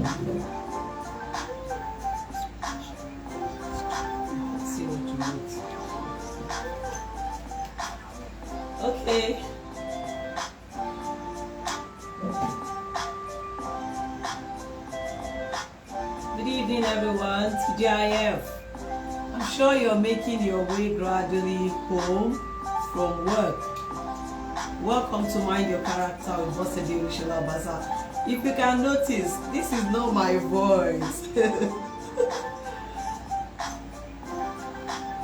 See what you want. Okay. Good evening, everyone. TGIF. I'm sure you're making your way gradually home from work. Welcome to Mind Your Character with Bosede Olushola Baza. If you can notice, this is not my voice.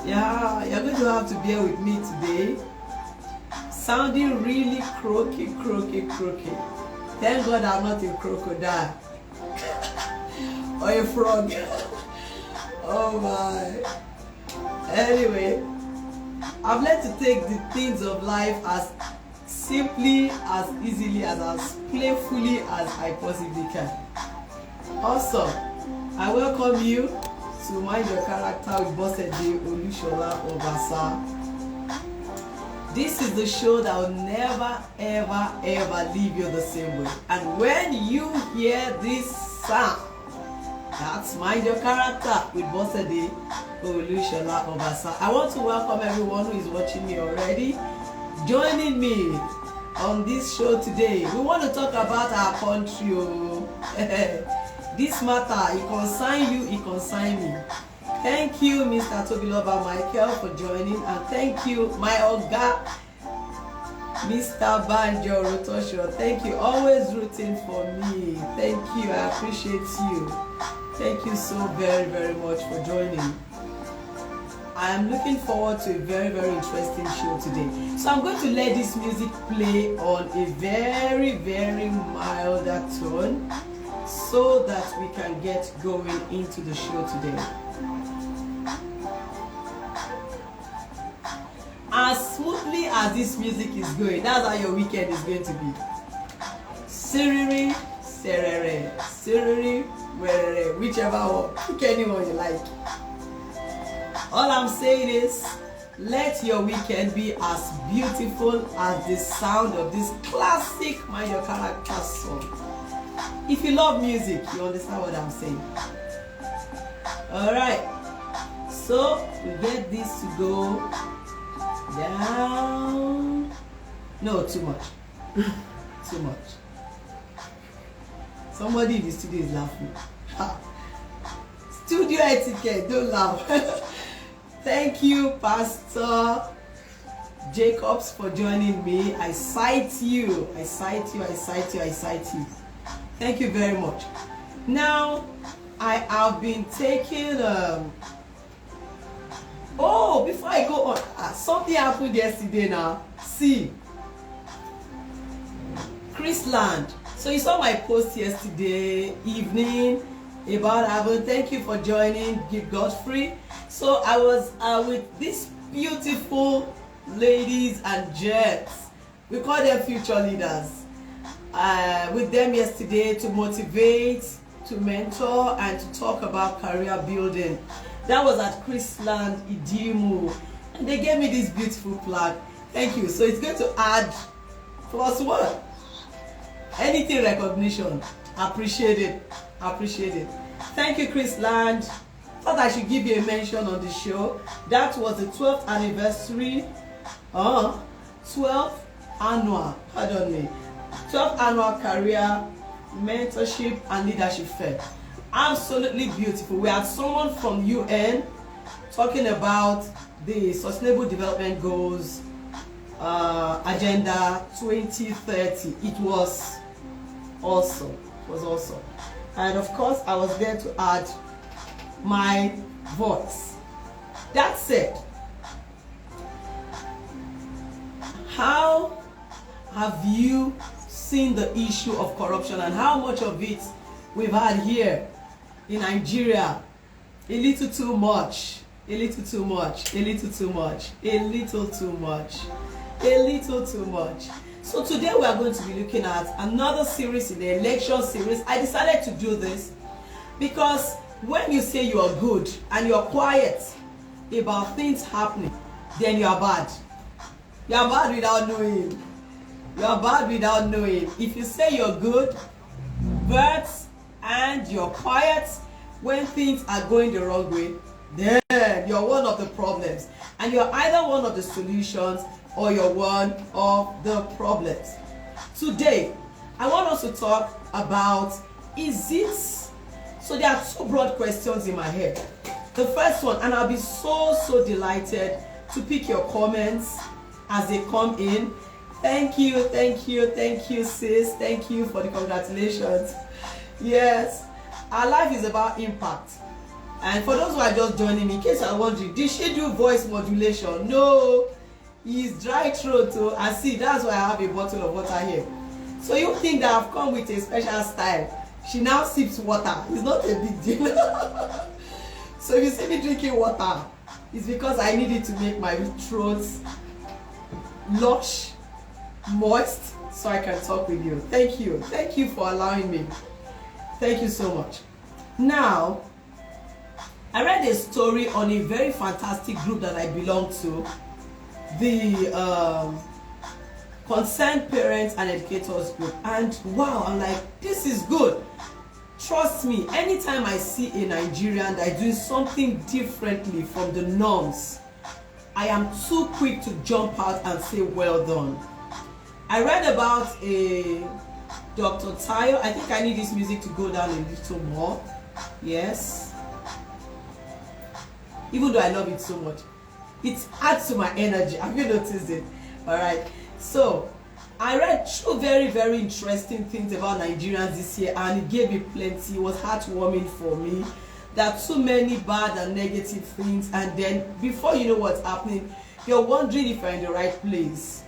Yeah, you're going to have to bear with me today. Sounding really croaky. Thank God I'm not a crocodile or a frog. Oh my. Anyway, I've learned to take the things of life as simply, as easily, as playfully as I possibly can. Also, I welcome you to Mind Your Character with Bosede Olushola Obasa. This is the show that will never, ever leave you the same way. And when you hear this sound, that's Mind Your Character with Bosede Olushola Obasa. I want to welcome everyone who is watching me already, joining me on this show today. We want to talk about our country. This matter, it concerns you, it concerns me. Thank you, Mr. Tobiloba Michael, for joining, and thank you, my Oga, Mr. Banjo Rotosho. Thank you, always rooting for me. Thank you, I appreciate you. Thank you so very much for joining. I am looking forward to a very interesting show today. So I'm going to let this music play on a very milder tone so that we can get going into the show today. As smoothly as this music is going, that's how your weekend is going to be. Siriri, serere, siriri, werere, whichever one, pick anyone you like. All I'm saying is, let your weekend be as beautiful as the sound of this classic Mind Your Character song. If you love music, you understand what I'm saying. Alright, so we get this to go down. No, too much. Too much. Somebody in the studio is laughing. Studio etiquette, don't laugh. Thank you, Pastor Jacobs, for joining me. I cite you. I cite you. Thank you very much. Now, I have been taking oh, before I go on, something happened yesterday now. See, Chrisland. So you saw my post yesterday evening about Avon. Thank you for joining, Give Godfrey. So I was with these beautiful ladies and gents. We call them future leaders. With them yesterday to motivate, to mentor, and to talk about career building. That was at Chrisland Idimu, and they gave me this beautiful plaque. Thank you. So it's going to add +1. Anything recognition, appreciate it. Thank you, Chrisland. Thought I should give you a mention on the show. That was the 12th anniversary, 12th annual career mentorship and leadership fair. Absolutely beautiful. We had someone from UN talking about the Sustainable Development Goals Agenda 2030. It was awesome. And of course, I was there to add my voice. That said, how have you seen the issue of corruption and how much of it we've had here in Nigeria? A little too much. So today we are going to be looking at another series in the election series. I decided to do this because when you say you are good and you are quiet about things happening, then you are bad. You are bad without knowing. If you say you're good, but and you're quiet when things are going the wrong way, then you're one of the problems. And you're either one of the solutions or you're one of the problems. Today, I want us to talk about, is it? So there are two broad questions in my head. The first one, and I'll be so delighted to pick your comments as they come in. Thank you, sis. Thank you for the congratulations. Yes, our life is about impact. And for those who are just joining me, in case you're wondering, did she do voice modulation? No, he's dry throat too. And see, that's why I have a bottle of water here. So you think that I've come with a special style. She now sips water. It's not a big deal. So if you see me drinking water, it's because I need it to make my throat lush, moist, so I can talk with you. Thank you. Thank you for allowing me. Thank you so much. Now, I read a story on a very fantastic group that I belong to, the Concerned Parents and Educators Group, and wow, I'm like, this is good. Trust me, anytime I see a Nigerian that is doing something differently from the norms, I am too quick to jump out and say well done. I read about a Dr. Tayo. I think I need this music to go down a little more. Yes. Even though I love it so much, it adds to my energy. Have you noticed it? All right. So I read two very interesting things about Nigerians this year, and it gave me plenty. It was heartwarming for me. There are too many bad and negative things, and then before you know what's happening, you're wondering if you're in the right place.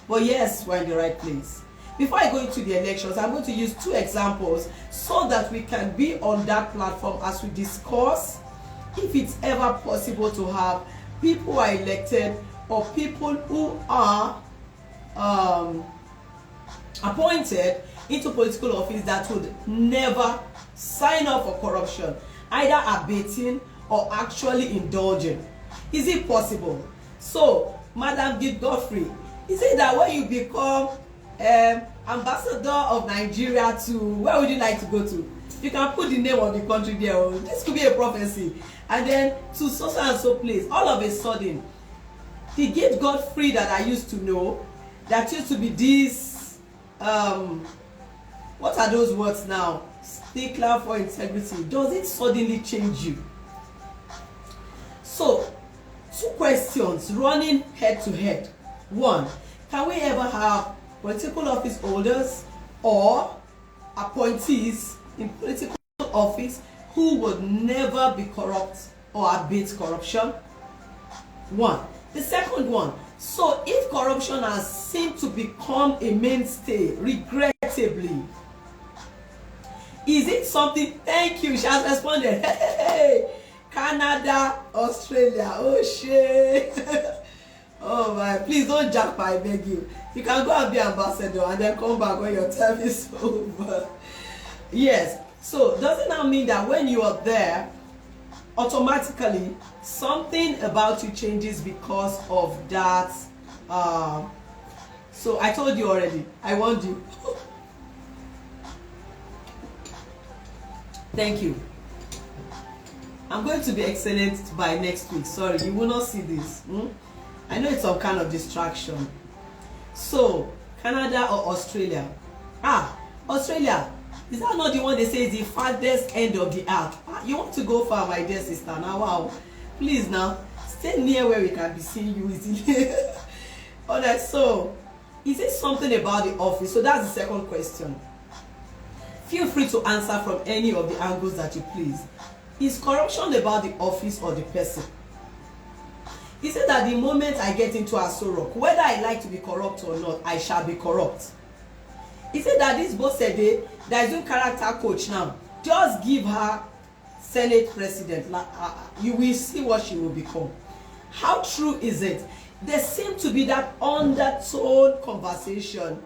But yes, we're in the right place. Before I go into the elections, I'm going to use two examples so that we can be on that platform as we discuss if it's ever possible to have people who are elected or people who are appointed into political office that would never sign up for corruption, either abating or actually indulging. Is it possible? So, Madam Gift Godfrey, is it that when you become ambassador of Nigeria to, where would you like to go to? You can put the name of the country there. Or this could be a prophecy. And then to so and so place, all of a sudden, the Gift Godfrey that I used to know, that used to be this, what are those words now? Stickler for integrity. Does it suddenly change you? So, two questions running head to head. One, can we ever have political office holders or appointees in political office who would never be corrupt or abate corruption? One. The second one, so if corruption has seemed to become a mainstay, regrettably, is it something? Thank you, she has responded. Hey, Canada, Australia, oh shit. Oh my, please don't jump, I beg you. You can go and be ambassador and then come back when your time is over. Yes, so doesn't that mean that when you are there, automatically something about you changes because of that? So I told you already, I warned you. Thank you. I'm going to be excellent by next week. Sorry, you will not see this. I know it's some kind of distraction. So, Canada or Australia? Australia. Is that not the one they say is the farthest end of the earth? You want to go far, my dear sister. Now, wow. Please now, stay near where we can be seeing you easily. Alright, so, is it something about the office? So that's the second question. Feel free to answer from any of the angles that you please. Is corruption about the office or the person? Is it that the moment I get into Aso Rock, whether I like to be corrupt or not, I shall be corrupt? Is it that this Bosede that is doing character coach now, just give her Senate president, you will see what she will become? How true is it? There seems to be that undertone conversation,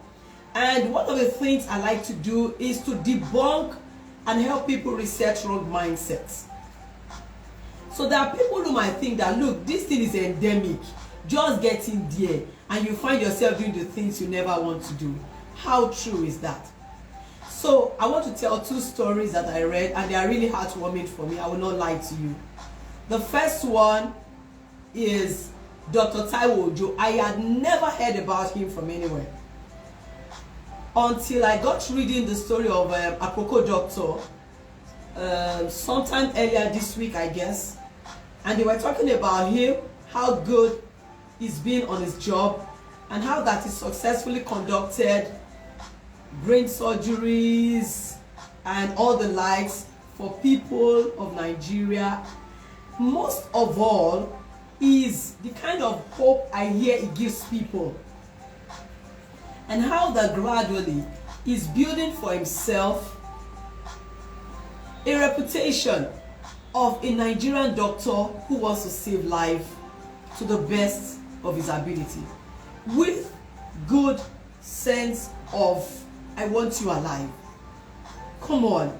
and one of the things I like to do is to debunk and help people research wrong mindsets. So there are people who might think that, look, this thing is endemic, just get in there and you find yourself doing the things you never want to do. How true is that? So I want to tell two stories that I read, and they are really heartwarming for me. I will not lie to you. The first one is Dr. Taiwo Ojo. I had never heard about him from anywhere until I got reading the story of Aproko Doctor sometime earlier this week, I guess, and they were talking about him, how good he's been on his job, and how that he successfully conducted brain surgeries and all the likes for people of Nigeria. Most of all is the kind of hope I hear it gives people, and how that gradually is building for himself a reputation of a Nigerian doctor who wants to save life to the best of his ability, with good sense of I want you alive. Come on,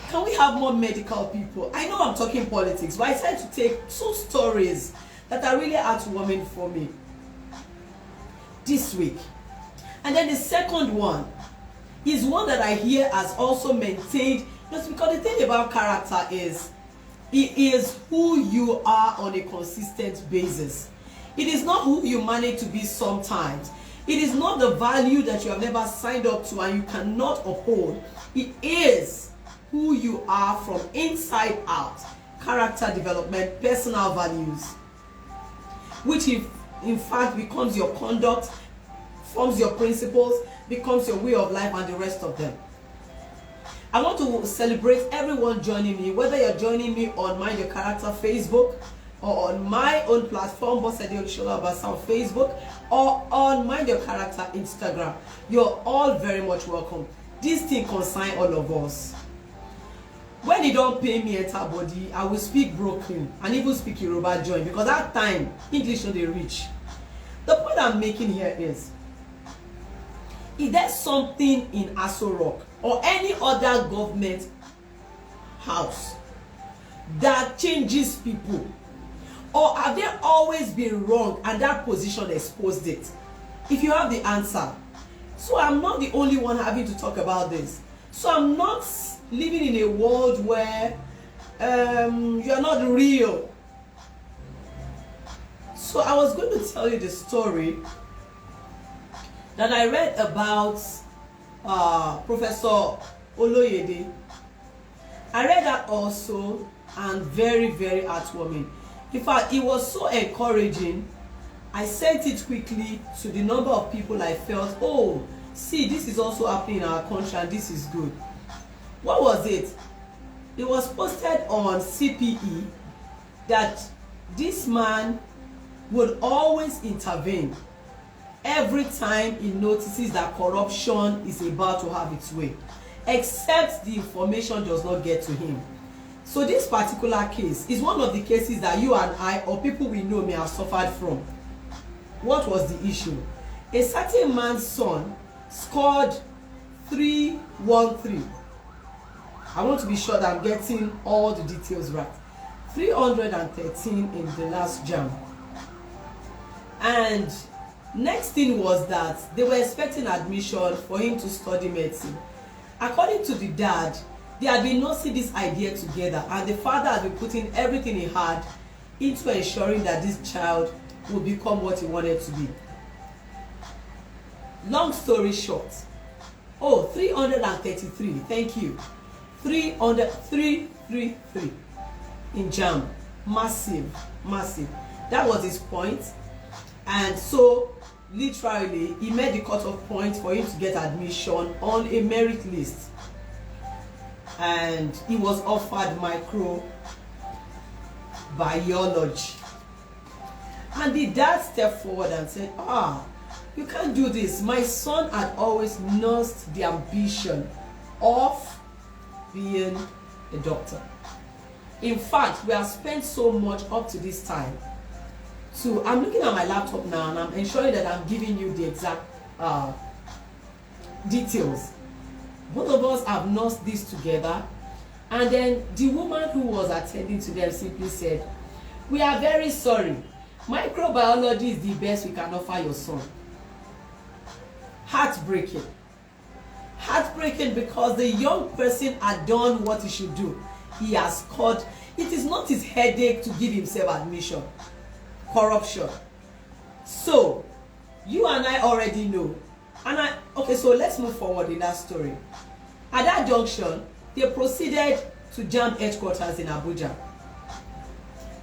can we have more medical people? I know I'm talking politics, but I decided to take two stories that are really heartwarming for me this week. And then the second one is one that I hear has also maintained, just because the thing about character is, it is who you are on a consistent basis. It is not who you manage to be sometimes. It is not the value that you have never signed up to and you cannot uphold. It is who you are from inside out. Character development, personal values, which in fact becomes your conduct, forms your principles, becomes your way of life, and the rest of them. I want to celebrate everyone joining me, whether you're joining me on Mind Your Character Facebook, or on my own platform, Bosede Olushola Obasa on Facebook, or on Mind Your Character Instagram. You're all very much welcome. This thing concerns all of us. When you don't pay me enter body, I will speak broken and even speak Yoruba join, because that time English no dey reach. The point I'm making here is there's something in Aso Rock or any other government house that changes people, or have they always been wrong and that position exposed it? If you have the answer, so I'm not the only one having to talk about this. So I'm not living in a world where you are not real. So I was going to tell you the story that I read about Professor Oloyede. I read that also, and very, very heartwarming. In fact, it was so encouraging. I sent it quickly to the number of people I felt, oh, see, this is also happening in our country and this is good. What was it? It was posted on CPE that this man would always intervene every time he notices that corruption is about to have its way, except the information does not get to him. So this particular case is one of the cases that you and I, or people we know, may have suffered from. What was the issue? A certain man's son scored 313. I want to be sure that I'm getting all the details right. 313 in the last JAMB. And next thing was that they were expecting admission for him to study medicine. According to the dad, they had been nursing this idea together, and the father had been putting everything he had into ensuring that this child would become what he wanted to be. Long story short, 333, thank you. 333 in JAMB. Massive. That was his point. And so literally he made the cutoff point for him to get admission on a merit list, and he was offered microbiology. And the dad stepped forward and said, you can't do this. My son had always nursed the ambition of being a doctor. In fact, we have spent so much up to this time. So I'm looking at my laptop now and I'm ensuring that I'm giving you the exact details. Both of us have nursed this together, and then the woman who was attending to them simply said, we are very sorry, microbiology is the best we can offer your son. Heartbreaking. Heartbreaking because the young person had done what he should do. He has scored. It is not his headache to give himself admission. Corruption. So, you and I already know. Okay, so let's move forward in that story. At that junction, they proceeded to JAMB headquarters in Abuja.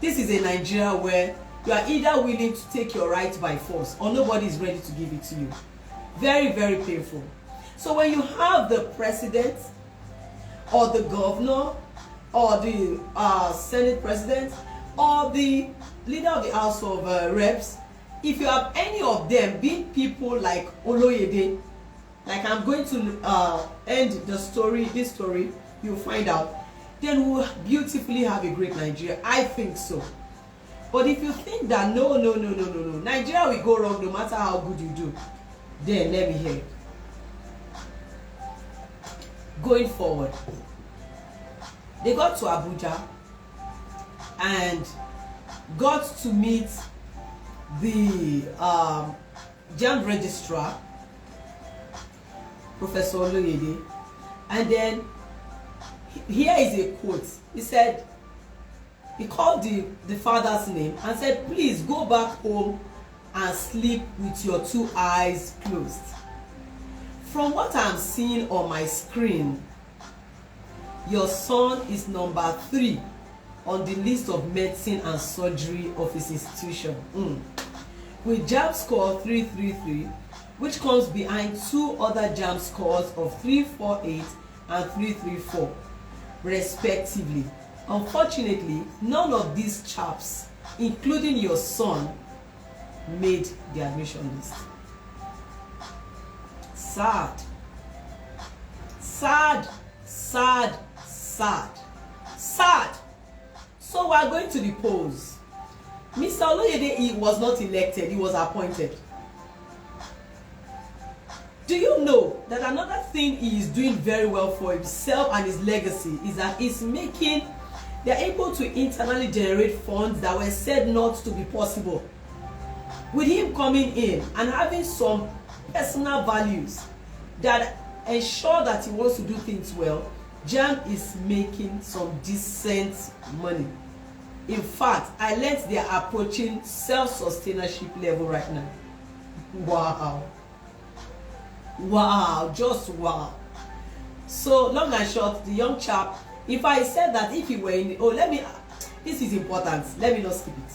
This is a Nigeria where you are either willing to take your right by force or nobody is ready to give it to you. Very, very painful. So when you have the president or the governor or the Senate president or the leader of the House of Reps, if you have any of them being people like Oloyede, like I'm going to end this story, you'll find out, then we'll beautifully have a great Nigeria. I think so. But if you think that no, Nigeria will go wrong no matter how good you do, then let me hear it. Going forward, they got to Abuja and got to meet the JAMB registrar, Professor Oloyede, and then here is a quote. He said, he called the father's name and said, please go back home and sleep with your 2 eyes closed. From what I'm seeing on my screen, your son is number 3 on the list of medicine and surgery of his institution. With JAMB score 333, which comes behind 2 other JAMB scores of 348 and 334, respectively. Unfortunately, none of these chaps, including your son, made the admission list. Sad. Sad, sad, sad, sad. So we are going to the polls. Mr. Oloyede, he was not elected, he was appointed. Do you know that another thing he is doing very well for himself and his legacy is that they're able to internally generate funds that were said not to be possible. With him coming in and having some personal values that ensure that he wants to do things well, JAMB is making some decent money. In fact, I learned they are approaching self-sustainership level right now. Wow. Wow, just wow. So long and short, the young chap, if I said that if he were in, this is important, let me not skip it.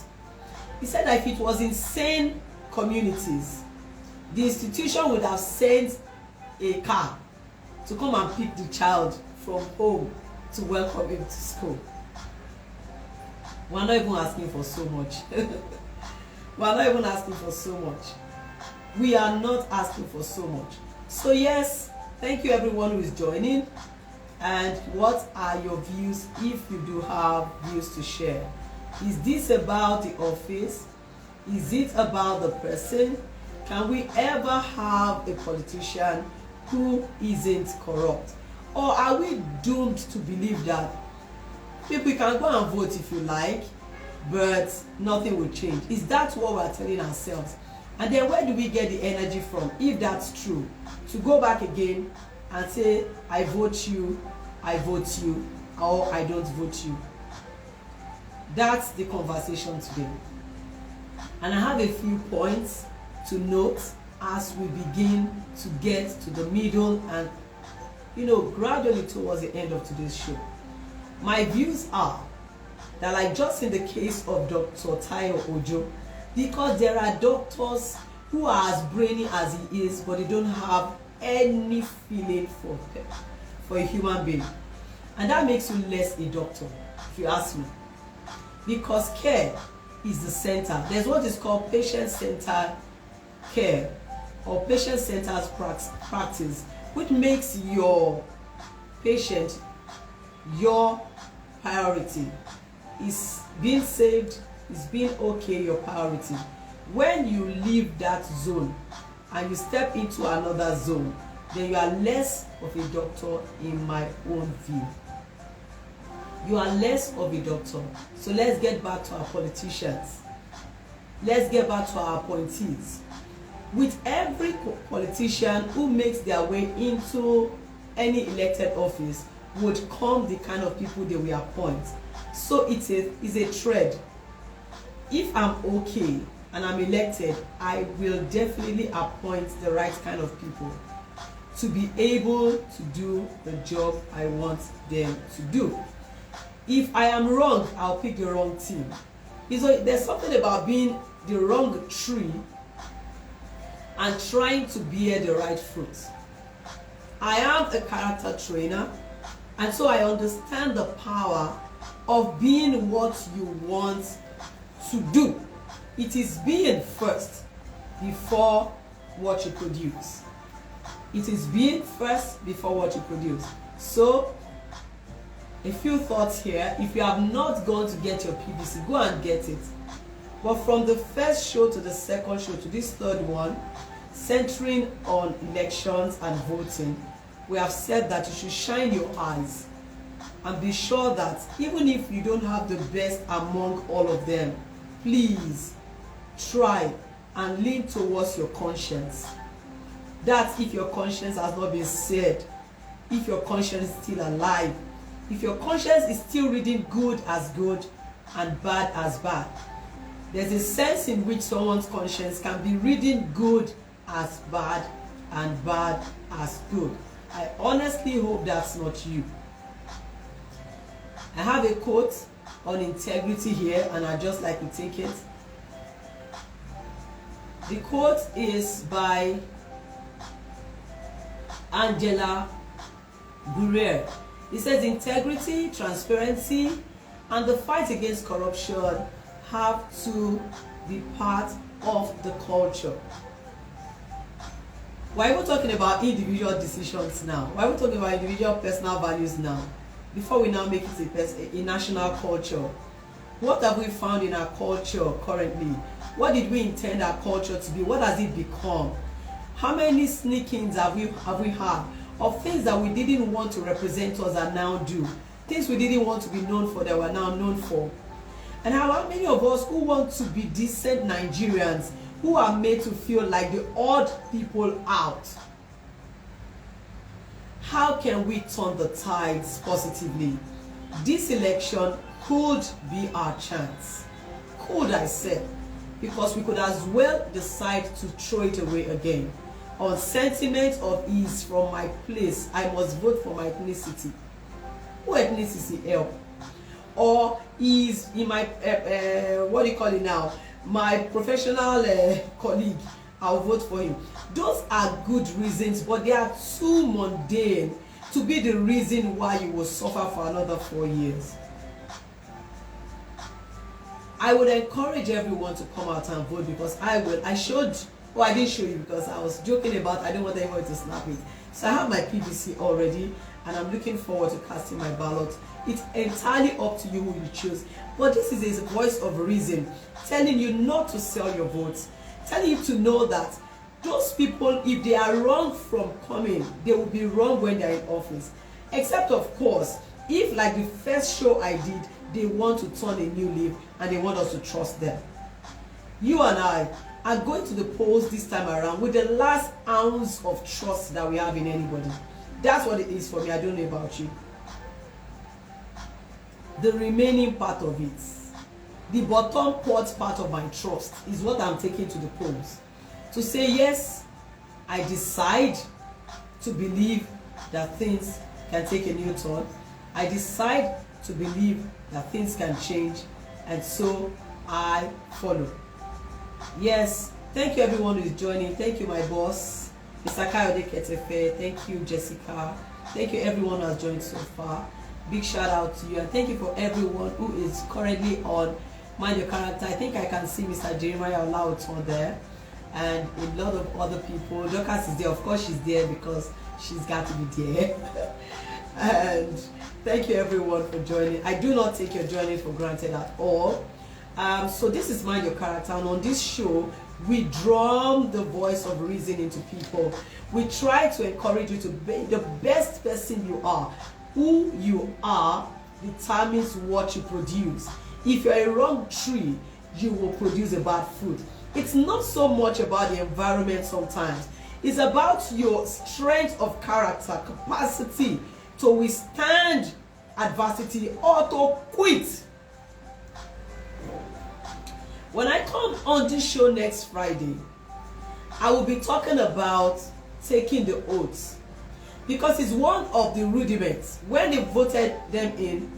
He said that if it was in sane communities, the institution would have sent a car to come and pick the child from home to welcome him to school. We're not even asking for so much. We're not even asking for so much. We are not asking for so much. So yes, thank you everyone who is joining. And what are your views, if you do have views to share? Is this about the office? Is it about the person? Can we ever have a politician who isn't corrupt? Or are we doomed to believe that people can go and vote if you like, but nothing will change? Is that what we're telling ourselves? And then where do we get the energy from, if that's true, to go back again and say, I vote you, or I don't vote you? That's the conversation today. And I have a few points to note as we begin to get to the middle and, gradually towards the end of today's show. My views are that, like just in the case of Dr. Tayo Ojo, because there are doctors who are as brainy as he is, but they don't have any feeling for a human being. And that makes you less a doctor, if you ask me. Because care is the center. There's what is called patient-centered care or patient-centered practice, which makes your patient your priority. Is being saved, is being okay your priority. When you leave that zone and you step into another zone, then you are less of a doctor in my own view. You are less of a doctor. So let's get back to our politicians. Let's get back to our appointees. With every politician who makes their way into any elected office would come the kind of people they will appoint. So it's a thread. If I'm okay and I'm elected, I will definitely appoint the right kind of people to be able to do the job I want them to do. If I am wrong, I'll pick the wrong team. There's something about being the wrong tree and trying to bear the right fruit. I am a character trainer, and so I understand the power of being what you want to do. It is being first before what you produce. It is being first before what you produce. So, a few thoughts here. If you have not gone to get your PVC, go and get it. But from the first show to the second show to this third one, centering on elections and voting, we have said that you should shine your eyes and be sure that even if you don't have the best among all of them, please try and lean towards your conscience. That's if your conscience has not been seared, if your conscience is still alive, if your conscience is still reading good as good and bad as bad. There's a sense in which someone's conscience can be reading good as bad and bad as good. I honestly hope that's not you. I have a quote on integrity here, and I'd just like to take it. The quote is by Angela Guerrier. It says, integrity, transparency, and the fight against corruption have to be part of the culture. Why are we talking about individual decisions now? Why are we talking about individual personal values now? Before we now make it a national culture. What have we found in our culture currently? What did we intend our culture to be? What has it become? How many sneak-ins have we had of things that we didn't want to represent us and now do? Things we didn't want to be known for that we're now known for. And how many of us who want to be decent Nigerians who are made to feel like the odd people out? How can we turn the tides positively? This election could be our chance. Could, I said, because we could as well decide to throw it away again. On sentiment of ease from my place, I must vote for my ethnicity. Who ethnicity help? Or is in my what do you call it now? My professional colleague, I'll vote for him. Those are good reasons, but they are too mundane to be the reason why you will suffer for another 4 years. I would encourage everyone to come out and vote, because I will. I showed, well, I didn't show you because I was joking about I don't want anyone to snap it. So I have my PVC already, and I'm looking forward to casting my ballot. It's entirely up to you who you choose. But this is a voice of reason telling you not to sell your votes, telling you to know that those people, if they are wrong from coming, they will be wrong when they're in office. Except, of course, if, like the first show I did, they want to turn a new leaf and they want us to trust them. You and I are going to the polls this time around with the last ounce of trust that we have in anybody. That's what it is for me. I don't know about you. The remaining part of it, the bottom part of my trust, is what I'm taking to the polls. To say, yes, I decide to believe that things can take a new turn. I decide to believe that things can change, and so I follow. Yes, thank you everyone who is joining. Thank you my boss, Mr. Kayode Ketefe. Thank you Jessica. Thank you everyone who has joined so far. Big shout out to you, and thank you for everyone who is currently on Mind Your Character. I think I can see Mr. Jeremiah Olauton there, and a lot of other people. Dorcas is there, of course she's there because she's got to be there. And thank you everyone for joining. I do not take your joining for granted at all. So this is Mind Your Character, and on this show we drum the voice of reason into people. We try to encourage you to be the best person you are. Who you are determines what you produce. If you're a wrong tree, you will produce a bad fruit. It's not so much about the environment sometimes. It's about your strength of character, capacity to withstand adversity or to quit. When I come on this show next Friday, I will be talking about taking the oaths, because it's one of the rudiments. When they voted them in,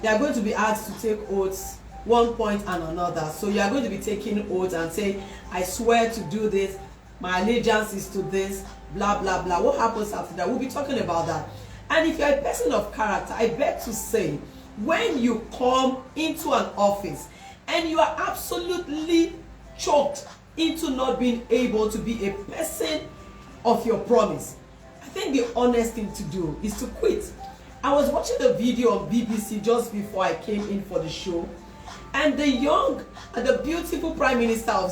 they are going to be asked to take oaths, one point and another. So you are going to be taking oaths and say, I swear to do this, my allegiance is to this, blah blah blah. What happens after that? We'll be talking about that. And if you're a person of character, I beg to say, when you come into an office and you are absolutely choked into not being able to be a person of your promise, I think the honest thing to do is to quit. I was watching a video on BBC just before I came in for the show, and the young and the beautiful Prime Minister of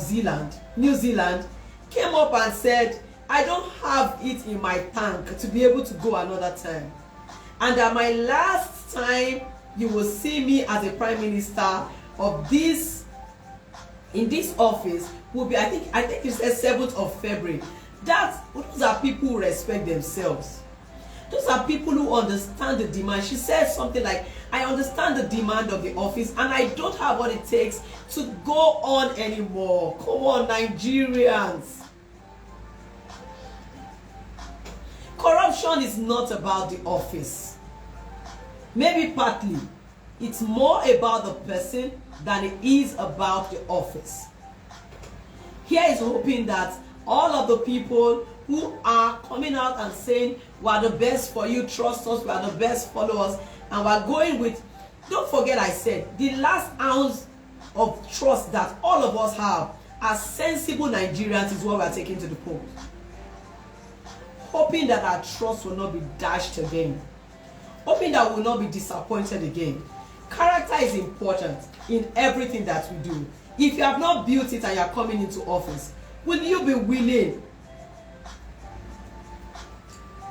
New Zealand, came up and said, I don't have it in my tank to be able to go another time. And that my last time you will see me as a Prime Minister of this, in this office, will be, I think it's the 7th of February. Those are people who respect themselves. Those are people who understand the demand. She said something like, I understand the demand of the office and I don't have what it takes to go on anymore. Come on, Nigerians. Corruption is not about the office. Maybe partly. It's more about the person than it is about the office. Here is hoping that all of the people who are coming out and saying, we are the best for you, trust us, we are the best followers, and we're going with, don't forget I said, the last ounce of trust that all of us have as sensible Nigerians is what we are taking to the polls. Hoping that our trust will not be dashed again. Hoping that we will not be disappointed again. Character is important in everything that we do. If you have not built it and you are coming into office, will you be willing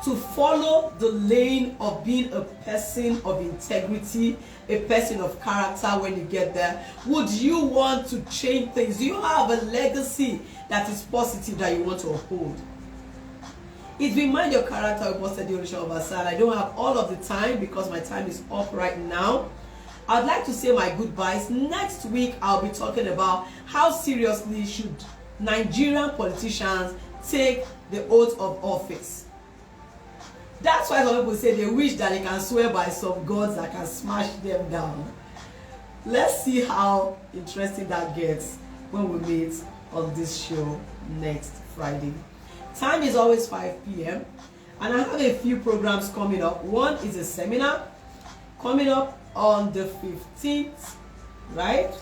to follow the lane of being a person of integrity, a person of character when you get there? Would you want to change things? Do you have a legacy that is positive that you want to uphold? It's been Mind Your Character with Pastor Deolisha Obasala. I don't have all of the time because my time is up right now. I'd like to say my goodbyes. Next week, I'll be talking about how seriously should Nigerian politicians take the oath of office. That's why some people say they wish that they can swear by some gods that can smash them down. Let's see how interesting that gets when we meet on this show next Friday. Time is always 5 p.m. and I have a few programs coming up. One is a seminar coming up on the 15th, right?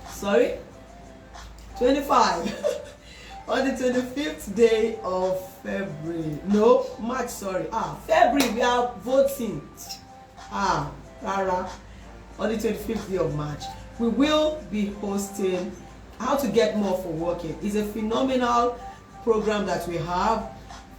Sorry, 25. On the 25th day of February. No, March, sorry. February, we are voting. Rara. On the 25th day of March, we will be hosting How to Get More for Working. It's a phenomenal program that we have,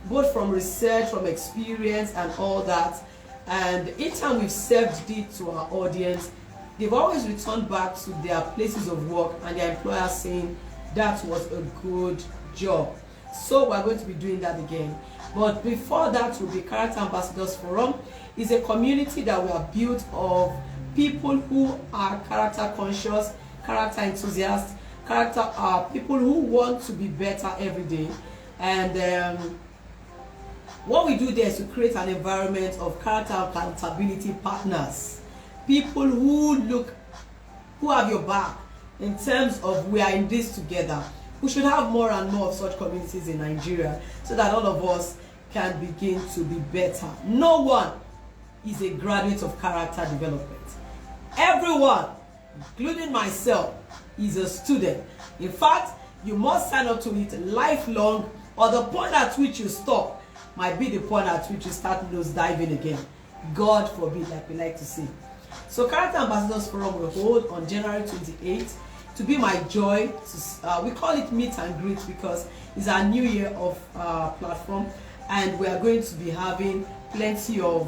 both from research, from experience and all that. And each time we've served it to our audience, they've always returned back to their places of work and their employers saying that was a good job. So we're going to be doing that again. But before that will be Character Ambassadors Forum. It's a community that we have built of people who are character conscious, character enthusiasts, people who want to be better every day. And what we do there is to create an environment of character accountability partners, people who have your back in terms of we are in this together. We should have more and more of such communities in Nigeria so that all of us can begin to be better. No one is a graduate of character development. Everyone, including myself, is a student. In fact, you must sign up to it lifelong, or the point at which you stop might be the point at which you start nose diving again. God forbid, like we like to say. So Character Ambassadors Forum will hold on January 28th. To be my joy, we call it meet and greet because it's our new year of platform, and we are going to be having plenty of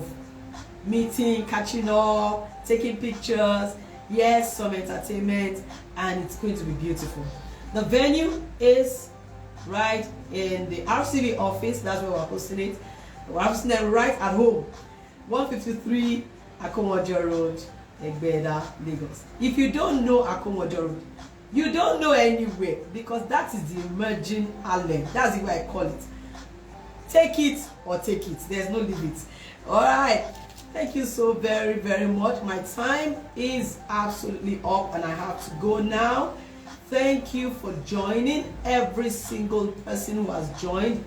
meeting, catching up, taking pictures, yes, some entertainment, and it's going to be beautiful. The venue is right in the RCB office. That's where we're hosting it. We're hosting them right at home, 153 Akomojo Road, Egbeda, Lagos. If you don't know Akomojo Road, you don't know anywhere, because that is the emerging Harlem. That's the way I call it. Take it or take it. There's no limit. All right. Thank you so very, very much. My time is absolutely up and I have to go now. Thank you for joining, every single person who has joined.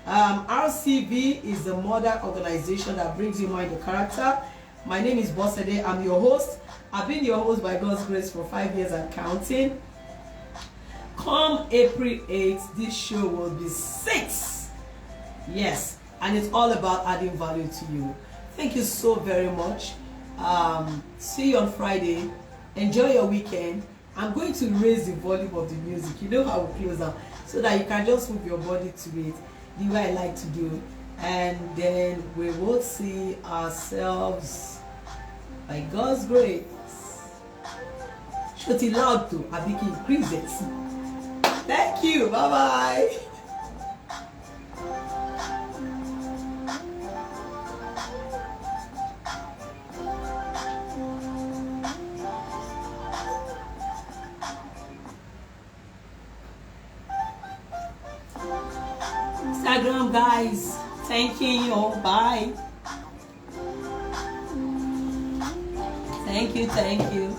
RCB is the mother organization that brings you mind the character. My name is Bosede. I'm your host. I've been your host by God's grace for 5 years and counting. Come April 8th, this show will be 6. Yes, and it's all about adding value to you. Thank you so very much. See you on Friday. Enjoy your weekend. I'm going to raise the volume of the music. You know how we close out, so that you can just move your body to it, the way I like to do. And then we will see ourselves by God's grace. Shout it loud too. Abiki, increase it. Thank you. Bye bye. Instagram guys, thank you. Bye. Thank you.